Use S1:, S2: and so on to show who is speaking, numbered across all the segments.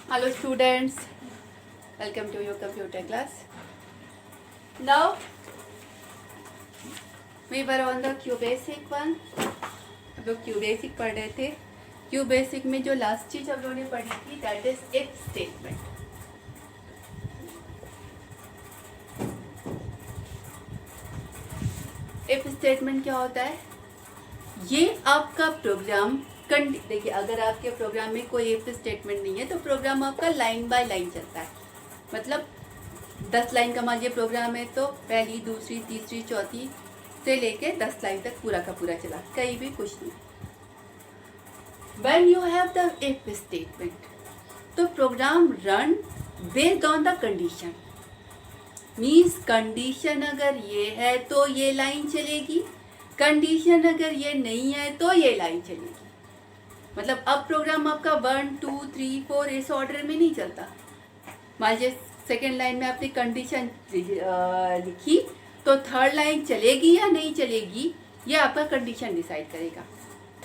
S1: Hello students, welcome to your computer class. Now we were on the QBasic one. हम लोग QBasic पढ़ रहे थे. QBasic में जो लास्ट चीज हम लोगों ने पढ़ी थी that is if statement. if statement क्या होता है? ये आपका प्रोग्राम देखिए, अगर आपके प्रोग्राम में कोई इफ स्टेटमेंट नहीं है तो प्रोग्राम आपका लाइन बाय लाइन चलता है. मतलब 10 लाइन का मान लीजिए प्रोग्राम है तो पहली, दूसरी, तीसरी, चौथी से लेके 10 लाइन तक पूरा का पूरा चला, कहीं भी कुछ नहीं. When you have the if statement, तो program run based on the condition. Means condition अगर ये है तो ये लाइन चलेगी, कंडीशन अगर ये नहीं है तो ये लाइन चलेगी. मतलब अब प्रोग्राम आपका 1, 2, 3, 4 इस ऑर्डर में नहीं चलता. मान लीजिए सेकेंड लाइन में आपने कंडीशन लिखी तो थर्ड लाइन चलेगी या नहीं चलेगी ये आपका कंडीशन डिसाइड करेगा.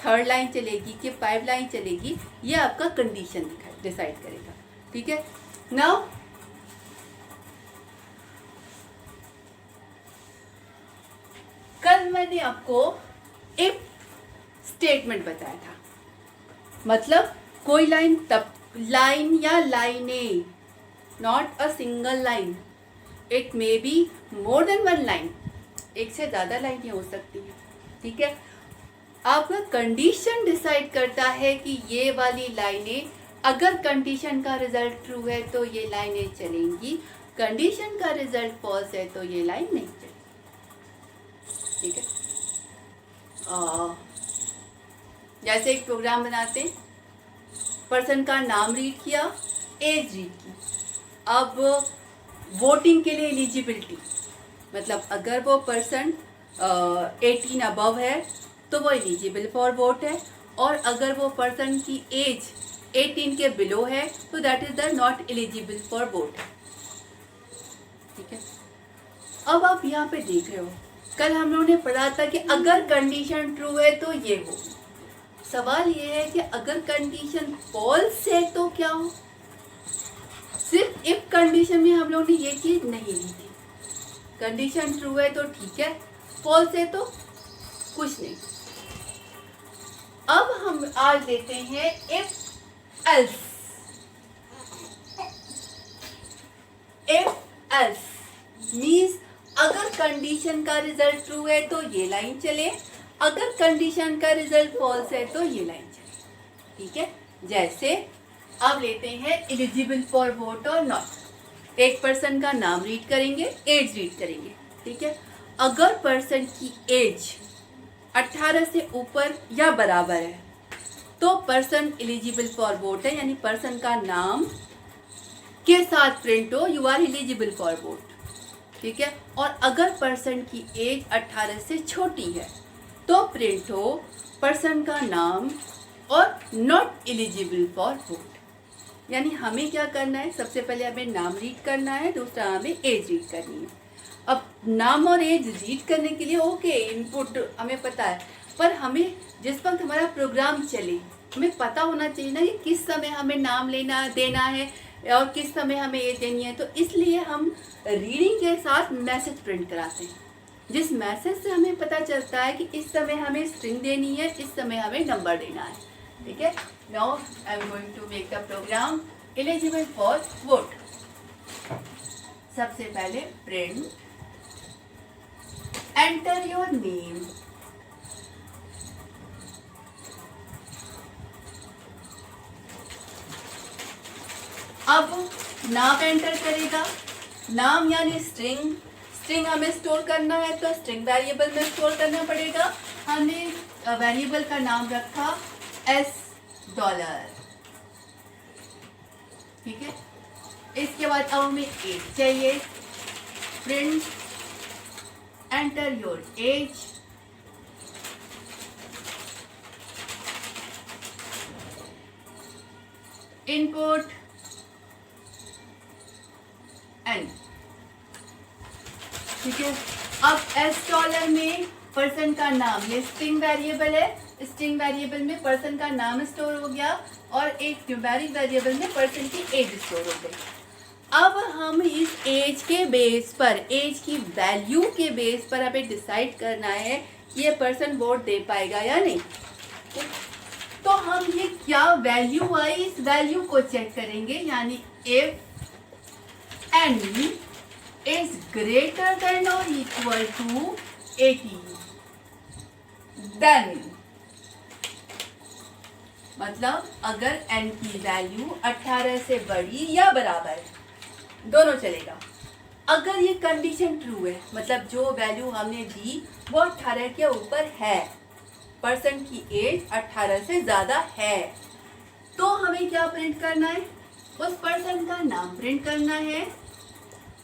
S1: थर्ड लाइन चलेगी कि 5 लाइन चलेगी ये आपका कंडीशन डिसाइड करेगा. ठीक है. नाउ कल मैंने आपको इफ स्टेटमेंट बताया था. मतलब कोई लाइन, तब लाइन या लाइनें, not a single line, it may be more than one line, एक से ज़्यादा लाइनें हो सकती हैं. ठीक है. आपका कंडीशन डिसाइड करता है कि ये वाली लाइनें, अगर कंडीशन का रिजल्ट ट्रू है तो ये लाइनें चलेंगी, कंडीशन का रिजल्ट फॉल्स है तो ये लाइन नहीं चलेगी. ठीक है. जैसे एक प्रोग्राम बनाते, पर्सन का नाम रीड किया, एज रीड की. अब वोटिंग के लिए एलिजिबिलिटी, मतलब अगर वो पर्सन 18 अबव है तो वो एलिजिबल फॉर वोट है, और अगर वो पर्सन की एज 18 के बिलो है तो that is the not eligible for vote. ठीक है. अब आप यहाँ पे देख रहे हो, कल हम लोगों ने पढ़ा था कि अगर कंडीशन ट्रू है तो ये हो. सवाल ये है कि अगर कंडीशन फॉल्स है तो क्या हो. सिर्फ इफ कंडीशन में हम लोगों ने ये चीज नहीं ली थी. कंडीशन ट्रू है तो ठीक है, फॉल्स है तो कुछ नहीं. अब हम आज लेते हैं if else. If else means अगर कंडीशन का रिजल्ट ट्रू है तो ये लाइन चले, अगर कंडीशन का रिजल्ट फॉल्स है तो ये लाइन चले. ठीक है. जैसे अब लेते हैं एलिजिबल फॉर वोट और नॉट. एक पर्सन का नाम रीड करेंगे, एज रीड करेंगे. ठीक है. अगर पर्सन की एज 18 से ऊपर या बराबर है तो पर्सन एलिजिबल फॉर वोट है, यानी पर्सन का नाम के साथ प्रिंट हो you are eligible for vote. ठीक है. और अगर पर्सन की एज 18 से छोटी है तो प्रिंट हो पर्सन का नाम और नॉट एलिजिबल फॉर वोट. यानी हमें क्या करना है, सबसे पहले हमें नाम रीड करना है, दूसरा हमें एज रीड करनी है. अब नाम और एज रीड करने के लिए ओके इनपुट हमें पता है, पर हमें जिस वक्त हमारा प्रोग्राम चले हमें पता होना चाहिए ना कि किस समय हमें नाम देना है और किस समय हमें एज देनी है. तो इसलिए हम रीडिंग के साथ मैसेज प्रिंट कराते हैं, जिस मैसेज से हमें पता चलता है कि इस समय हमें स्ट्रिंग देनी है, इस समय हमें नंबर देना है. ठीक है. Now I am going to make the program eligible for vote. सबसे पहले प्रिंट एंटर योर नेम. अब नाम एंटर करेगा. नाम यानी स्ट्रिंग. स्ट्रिंग हमें स्टोर करना है तो स्ट्रिंग वेरिएबल में स्टोर करना पड़ेगा. हमने वेरिएबल का नाम रखा $. ठीक है. इसके बाद अब हमें एज चाहिए. Print enter your age. Input n. ठीक है. अब $. में पर्सन का नाम, ये स्ट्रिंग वेरिएबल है, स्ट्रिंग वेरिएबल में पर्सन का नाम स्टोर हो गया, और एक न्यूमेरिक वेरिएबल में पर्सन की एज स्टोर हो गई। अब हम इस एज के बेस पर, एज की वैल्यू के बेस पर हमें डिसाइड करना है कि ये पर्सन वोट दे पाएगा या नहीं। तो हम ये क्या वैल्यू आई, इस वैल्यू को चेक करेंगे, यानी if n is greater than और इक्वल टू 18 देन, मतलब अगर n की वैल्यू 18 से बड़ी या बराबर है, दोनों चलेगा। अगर ये कंडीशन ट्रू है, मतलब जो वैल्यू हमने दी वो 18 के ऊपर है, पर्सन की एज 18 से ज़्यादा है, तो हमें क्या प्रिंट करना है, उस पर्सन का नाम प्रिंट करना है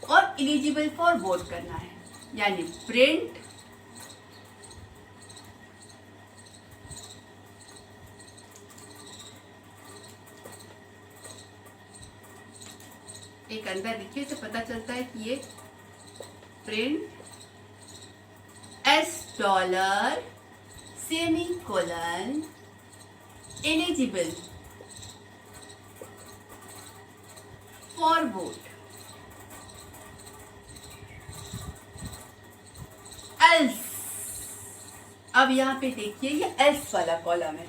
S1: और एलिजिबल फॉर वोट करना है, यानी प्रिंट एक अंदर लिखिए तो पता चलता है कि ये print $, semicolon eligible for vote else. अब यहाँ पे देखिए ये एल्स वाला कॉलम है।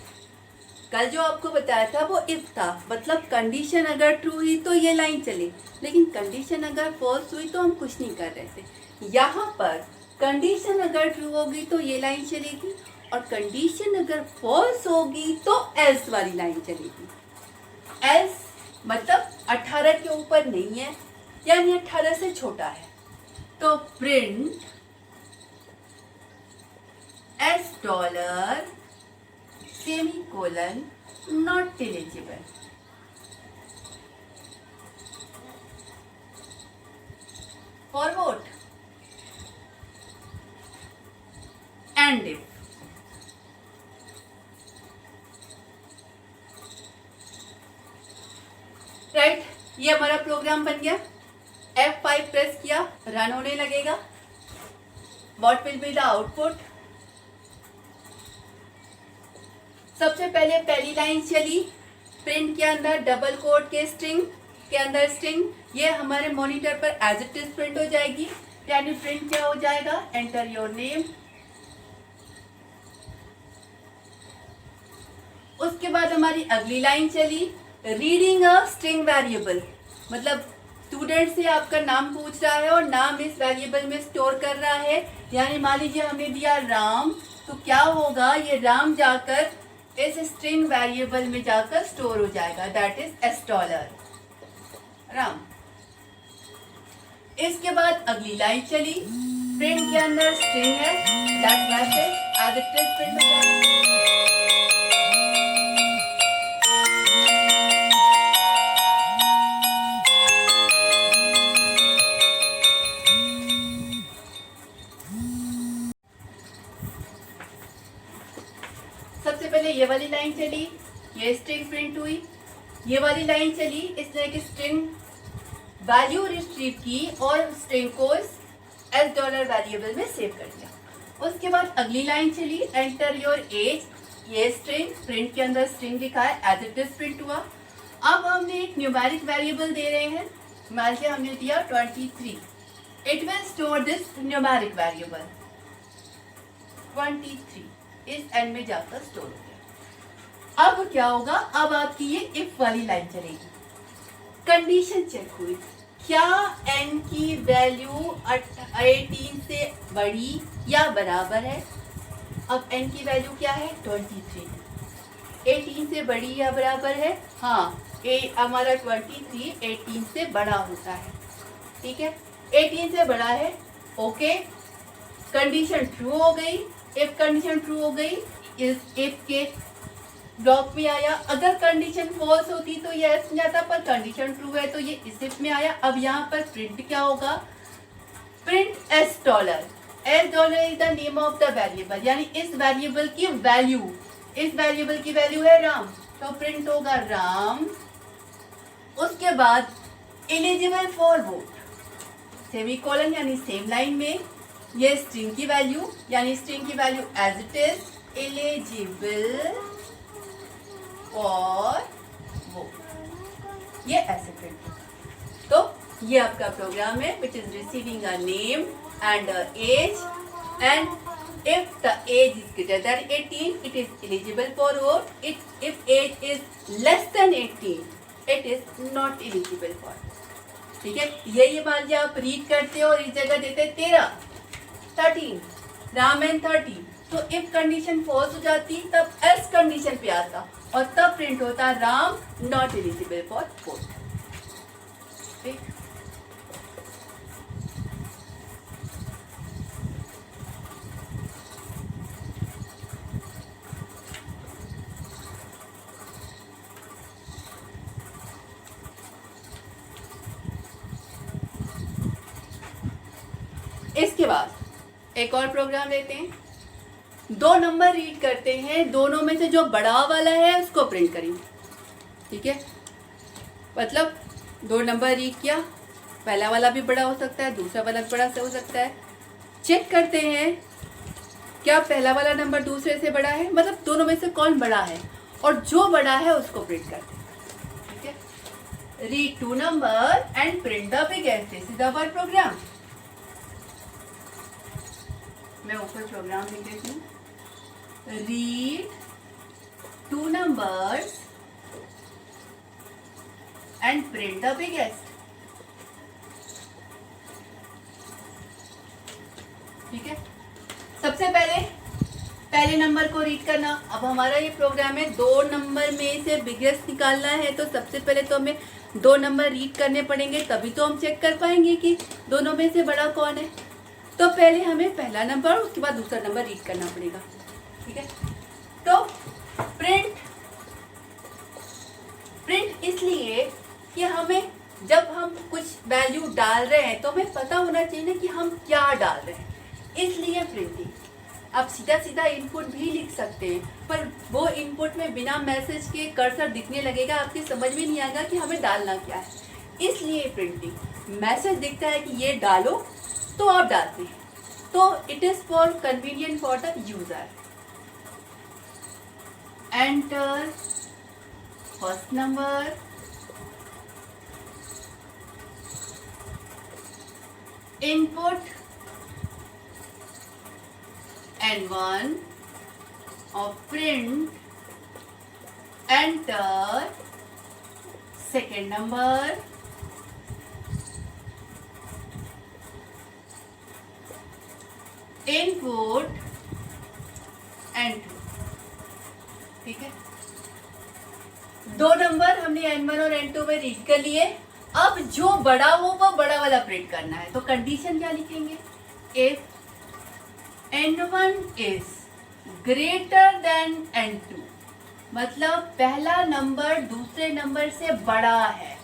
S1: कल जो आपको बताया था वो इफ था, मतलब कंडीशन अगर ट्रू हुई तो ये लाइन चली, लेकिन कंडीशन अगर फॉल्स हुई तो हम कुछ नहीं कर रहे थे। यहाँ पर कंडीशन अगर ट्रू होगी तो ये लाइन चलेगी और कंडीशन अगर फॉल्स होगी तो एल्स वाली लाइन चलेगी। एल्स मतलब 18 के ऊपर नहीं है, यानी 18 से छोटा है, तो print $, semicolon not eligible. For vote and if right, ये हमारा प्रोग्राम बन गया। F5 प्रेस किया, रन होने लगेगा। What will be the output? सबसे पहले पहली लाइन चली, प्रिंट के अंदर डबल कोट के स्ट्रिंग के अंदर स्ट्रिंग, ये हमारे मॉनिटर पर एज इट इज प्रिंट हो जाएगी, यानी प्रिंट क्या हो जाएगा, एंटर योर नेम। उसके बाद हमारी अगली लाइन चली, रीडिंग अ स्ट्रिंग वेरिएबल, मतलब स्टूडेंट से आपका नाम पूछ रहा है और नाम इस वेरिएबल में स्टोर कर रहा है, यानी मान लीजिए हमने दिया राम, तो क्या होगा, ये राम जाकर इस स्ट्रिंग वेरिएबल में जाकर स्टोर हो जाएगा, दैट इज $, राम। इसके बाद अगली लाइन चली, प्रिंट के अंदर स्ट्रिंग है, that message as it is print हो जाएगा। सबसे पहले ये वाली लाइन चली, ये स्ट्रिंग प्रिंट हुई, ये वाली लाइन चली, इसने एक स्ट्रिंग वैल्यू रिट्रीव की और स्ट्रिंग को $, वेरिएबल में सेव कर दिया। उसके बाद अगली लाइन चली, एंटर योर एज, ये स्ट्रिंग प्रिंट के अंदर स्ट्रिंग लिखा है, एज इट इज प्रिंट हुआ। अब हमने एक न्यूमेरिक वेरिएबल दे रहे हैं, मान लीजिए हमने दिया 23, it will store this numeric variable 23 इस एन में जाकर स्टोर हो गया। अब क्या होगा, अब आपकी ये इफ वाली लाइन चलेगी, कंडीशन चेक हुई, क्या एन की वैल्यू 18 से बड़ी या बराबर है। अब एन की वैल्यू क्या है, 23, 18 से बड़ी या बराबर है, हाँ, हमारा 23 18 से बड़ा होता है, ठीक है, 18 से बड़ा है, ओके, कंडीशन ट्रू हो गई। इफ कंडीशन ट्रू हो गई, इस इफ के ब्लॉक में आया, अगर कंडीशन फॉल्स होती तो ये एल्स में जाता, पर कंडीशन ट्रू है तो ये इस इफ में आया। अब यहाँ पर प्रिंट क्या होगा, print $, is the name of the variable, यानी इस वेरिएबल की वैल्यू, इस वेरिएबल की वैल्यू है राम, तो प्रिंट होगा राम। उसके बाद एलिजिबल फॉर वोट, सेमीकोलन, यानी सेम लाइन में ये स्ट्रिंग की वैल्यू, यानी स्ट्रिंग की value as it is eligible for ये ऐसे प्रिंट होगा। तो ये आपका प्रोग्राम है which is receiving a name and age, and if the age is greater than 18 it is eligible for vote, if age is less than 18 it is not eligible for। ठीक है, ये मान लीजिए आप रीड करते हो और इस जगह देते 13 राम एंड 30, तो इफ कंडीशन फॉल्स हो जाती तब एल्स कंडीशन पे आता और तब प्रिंट होता Ram not eligible for vote. ठीक, इसके बाद एक और प्रोग्राम लेते हैं, 2 नंबर रीड करते हैं, दोनों में से जो बड़ा वाला है उसको प्रिंट करेंगे। ठीक है, मतलब 2 नंबर रीड किया, पहला वाला भी बड़ा हो सकता है, दूसरा वाला भी बड़ा से हो सकता है। चेक करते हैं क्या पहला वाला नंबर दूसरे से बड़ा है, मतलब दोनों में से कौन बड़ा है, और जो बड़ा है उसको प्रिंट करते हैं। ठीक है, read 2 number and print the biggest, this is our program. मैं ऊपर प्रोग्राम लिख देती हूँ, read 2 numbers and print the biggest। ठीक है, सबसे पहले नंबर को रीड करना। अब हमारा ये प्रोग्राम है 2 नंबर में से बिगेस्ट निकालना है, तो सबसे पहले तो हमें 2 नंबर रीड करने पड़ेंगे, तभी तो हम चेक कर पाएंगे कि दोनों में से बड़ा कौन है। तो पहले हमें पहला नंबर, उसके बाद दूसरा नंबर रीड करना पड़ेगा। ठीक है, तो प्रिंट इसलिए कि हमें जब हम कुछ वैल्यू डाल रहे हैं तो हमें पता होना चाहिए ना कि हम क्या डाल रहे हैं, इसलिए प्रिंटिंग। आप सीधा इनपुट भी लिख सकते हैं, पर वो इनपुट में बिना मैसेज के कर्सर दिखने लगेगा, आपकी समझ में नहीं आएगा कि हमें डालना क्या है। इसलिए प्रिंटिंग, मैसेज दिखता है कि ये डालो तो आप डालते हैं, तो it is for convenient for the user. Enter first number, input N1 of print, enter second number, input N2। ठीक है, 2 नंबर हमने N1 और N2 में रीड कर लिए। अब जो बड़ा हो वो बड़ा वाला प्रिंट करना है, तो कंडीशन क्या लिखेंगे, if N1 is greater than N2, मतलब पहला नंबर दूसरे नंबर से बड़ा है।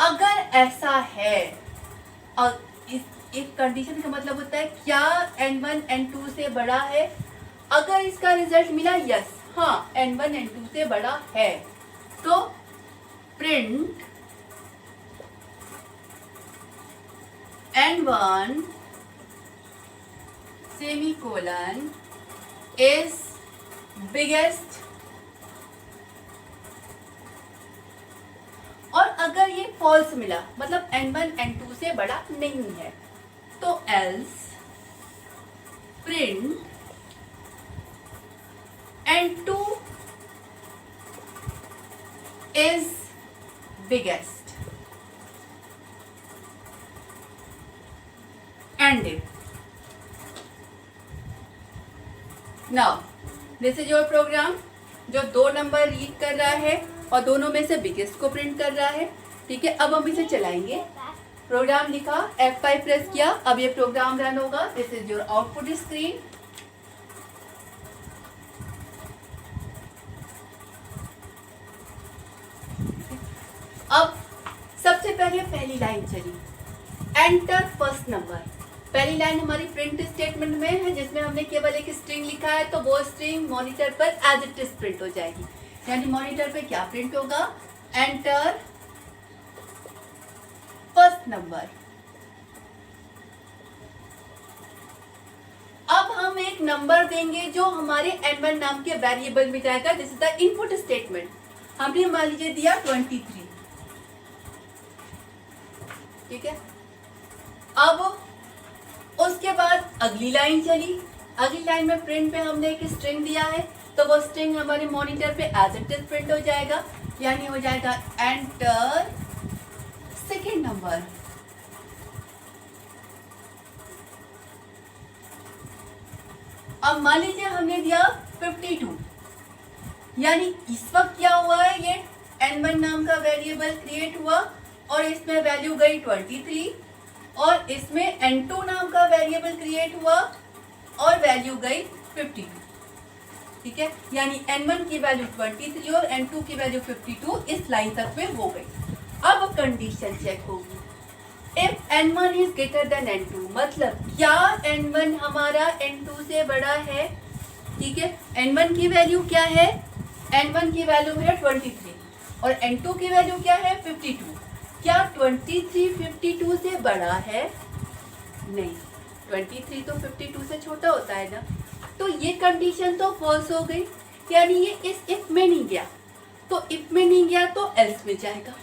S1: अगर ऐसा है, इस कंडीशन का मतलब होता है क्या N1 N2 से बड़ा है। अगर इसका रिजल्ट मिला यस, हाँ N1 N2 से बड़ा है, तो print N1 semicolon is biggest. और अगर ये फॉल्स मिला, मतलब N1 N2 से बड़ा नहीं है, तो else print N2 is biggest and if. Now this is your program, जो 2 नंबर रीड कर रहा है और दोनों में से बिगेस्ट को प्रिंट कर रहा है। ठीक है, अब हम इसे चलाएंगे। प्रोग्राम लिखा, F5 प्रेस किया, अब ये प्रोग्राम रन होगा। This is your output screen. अब सबसे पहले पहली लाइन चली, एंटर फर्स्ट नंबर। पहली लाइन हमारी प्रिंट स्टेटमेंट में है, जिसमें हमने केवल एक स्ट्रिंग लिखा है, तो वो स्ट्रिंग मॉनिटर पर एज इट इज प्रिंट हो जाएगी। यानी मॉनिटर पे क्या प्रिंट होगा, एंटर फर्स्ट नंबर। अब हम एक नंबर देंगे जो हमारे N1 नाम के वेरिएबल में जाएगा। This is the input statement. हमने मान लीजिए दिया 23। ठीक है। अब उसके बाद अगली लाइन चली। अगली लाइन में प्रिंट पे हमने एक स्ट्रिंग दिया है, तो वो स्ट्रिंग हमारे मॉनिटर पे एज इट इज प्रिंट हो जाएगा, यानी हो जाएगा एंटर सेकेंड नंबर। अब मान लीजिए हमने दिया 52, यानी इस वक्त क्या हुआ है, ये n1 नाम का वेरिएबल क्रिएट हुआ और इसमें वैल्यू गई 23, और इसमें n2 नाम का वेरिएबल क्रिएट हुआ और वैल्यू गई 52। ठीक है, यानी n1 की वैल्यू 23 और n2 की वैल्यू 52 इस लाइन तक में हो गई। अब कंडीशन चेक होगी, if n1 is greater then n2, मतलब क्या n1 हमारा n2 से बड़ा है। ठीक है, n1 की वैल्यू क्या है, n1 की वैल्यू है 23 और n2 की वैल्यू क्या है 52। क्या 23 52 से बड़ा है? नहीं, 23 तो 52 से छोटा होता है ना, तो ये कंडीशन तो फॉल्स हो गई, यानी ये इस इफ में नहीं गया, तो इफ में नहीं गया तो एल्स में जाएगा,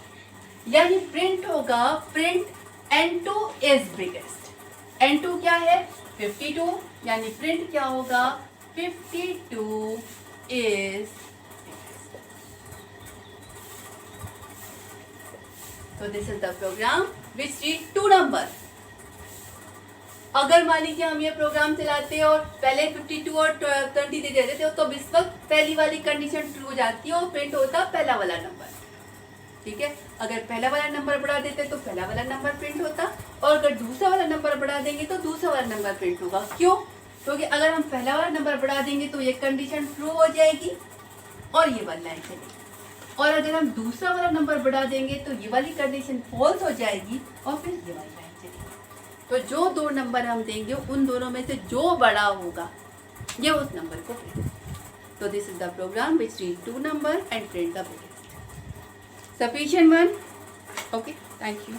S1: यानी प्रिंट होगा print n2 is biggest. n2 क्या है 52, यानी प्रिंट क्या होगा 52 इज। तो this is the program which read 2 number. अगर मान लीजिए हम ये प्रोग्राम चलाते और पहले 52 और 20 दे देते थे, तो इस वक्त पहली वाली कंडीशन ट्रू हो जाती है और प्रिंट होता पहला वाला नंबर। ठीक है, अगर पहला वाला नंबर बढ़ा देते तो पहला वाला नंबर प्रिंट होता, और अगर दूसरा वाला नंबर बढ़ा देंगे तो दूसरा वाला नंबर प्रिंट होगा। क्यों? क्योंकि अगर हम पहला वाला नंबर बढ़ा देंगे तो ये कंडीशन ट्रू हो जाएगी और ये वाली लाइन चलेगी, और अगर हम दूसरा वाला नंबर बढ़ा देंगे तो ये वाली कंडीशन फॉल्स हो जाएगी और फिर ये वाली लाइन चलेगी। तो जो 2 नंबर हम देंगे उन दोनों में से जो बड़ा होगा ये उस नंबर को प्रिंट। तो this is the program which read 2 number and print the biggest. Sufficient one? Okay, thank you.